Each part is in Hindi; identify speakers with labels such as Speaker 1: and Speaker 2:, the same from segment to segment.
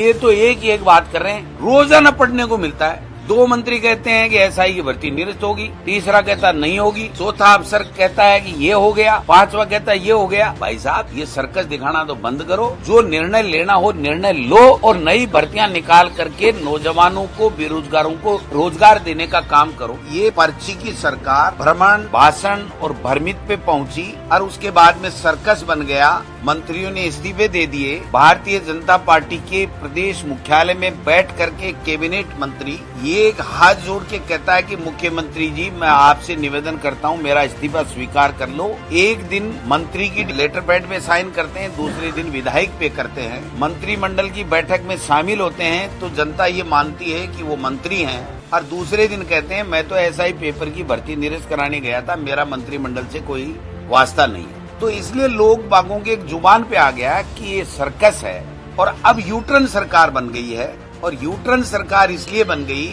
Speaker 1: ये तो एक ही एक बात कर रहे हैं, रोजाना पढ़ने को मिलता है। दो मंत्री कहते हैं कि एसआई की भर्ती निरस्त होगी, तीसरा कहता नहीं होगी, चौथा अफसर कहता है कि ये हो गया, पांचवा कहता है ये हो गया। भाई साहब, ये सर्कस दिखाना तो बंद करो। जो निर्णय लेना हो निर्णय लो और नई भर्तियां निकाल करके नौजवानों को, बेरोजगारों को रोजगार देने का काम करो। ये पर्ची की सरकार भ्रमण, भाषण और भ्रमित पे पहुंची और उसके बाद में सर्कस बन गया। मंत्रियों ने इस्तीफे दे दिए। भारतीय जनता पार्टी के प्रदेश मुख्यालय में बैठ करके कैबिनेट मंत्री ये एक हाथ जोड़ के कहता है कि मुख्यमंत्री जी, मैं आपसे निवेदन करता हूं, मेरा इस्तीफा स्वीकार कर लो। एक दिन मंत्री की लेटर पैड पे साइन करते हैं, दूसरे दिन विधायक पे करते हैं। मंत्रिमंडल की बैठक में शामिल होते हैं तो जनता ये मानती है कि वो मंत्री हैं और दूसरे दिन कहते हैं मैं तो एसआई पेपर की भर्ती निरस्त कराने गया था, मेरा मंत्रिमंडल से कोई वास्ता नहीं है। तो इसलिए लोग बागों के एक जुबान पे आ गया कि ये सर्कस है। और अब यूटर्न सरकार बन गई है। और यूटर्न सरकार इसलिए बन गई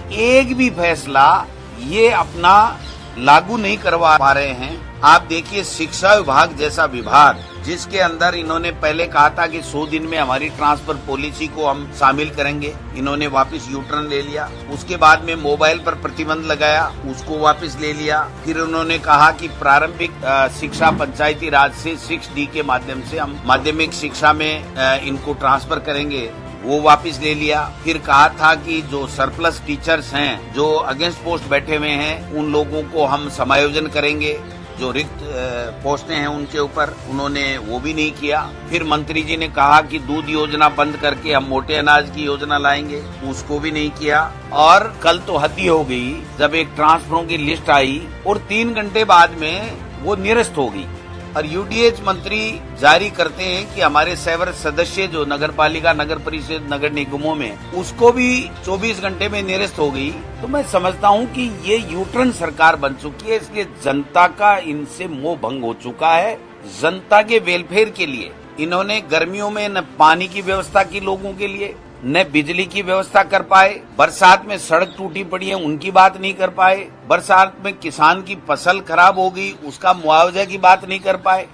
Speaker 1: कि एक भी फैसला ये अपना लागू नहीं करवा पा रहे हैं। आप देखिए, शिक्षा विभाग जैसा विभाग जिसके अंदर इन्होंने पहले कहा था कि 100 दिन में हमारी ट्रांसफर पॉलिसी को हम शामिल करेंगे, इन्होंने वापस यूटर्न ले लिया। उसके बाद में मोबाइल पर प्रतिबंध लगाया, उसको वापस ले लिया। फिर उन्होंने कहा कि प्रारंभिक शिक्षा पंचायती राज से 6D के माध्यम से हम माध्यमिक शिक्षा में इनको ट्रांसफर करेंगे, वो वापस ले लिया। फिर कहा था कि जो सरप्लस टीचर्स हैं, जो अगेंस्ट पोस्ट बैठे हुए हैं, उन लोगों को हम समायोजन करेंगे, जो रिक्त पोस्टें हैं उनके ऊपर, उन्होंने वो भी नहीं किया। फिर मंत्री जी ने कहा कि दूध योजना बंद करके हम मोटे अनाज की योजना लाएंगे, उसको भी नहीं किया। और कल तो हद ही हो गई जब एक ट्रांसफरों की लिस्ट आई और 3 घंटे बाद में वो निरस्त हो गई। और यूडीएच मंत्री जारी करते हैं कि हमारे सेवर सदस्य जो नगर पालिका, नगर परिषद, नगर निगमों में, उसको भी 24 घंटे में निरस्त हो गई। तो मैं समझता हूं कि ये यूटर्न सरकार बन चुकी है। इसलिए जनता का इनसे मोह भंग हो चुका है। जनता के वेलफेयर के लिए इन्होंने गर्मियों में न पानी की व्यवस्था की लोगों के लिए, न बिजली की व्यवस्था कर पाए। बरसात में सड़क टूटी पड़ी है, उनकी बात नहीं कर पाए। बरसात में किसान की फसल खराब हो गई, उसका मुआवजा की बात नहीं कर पाए।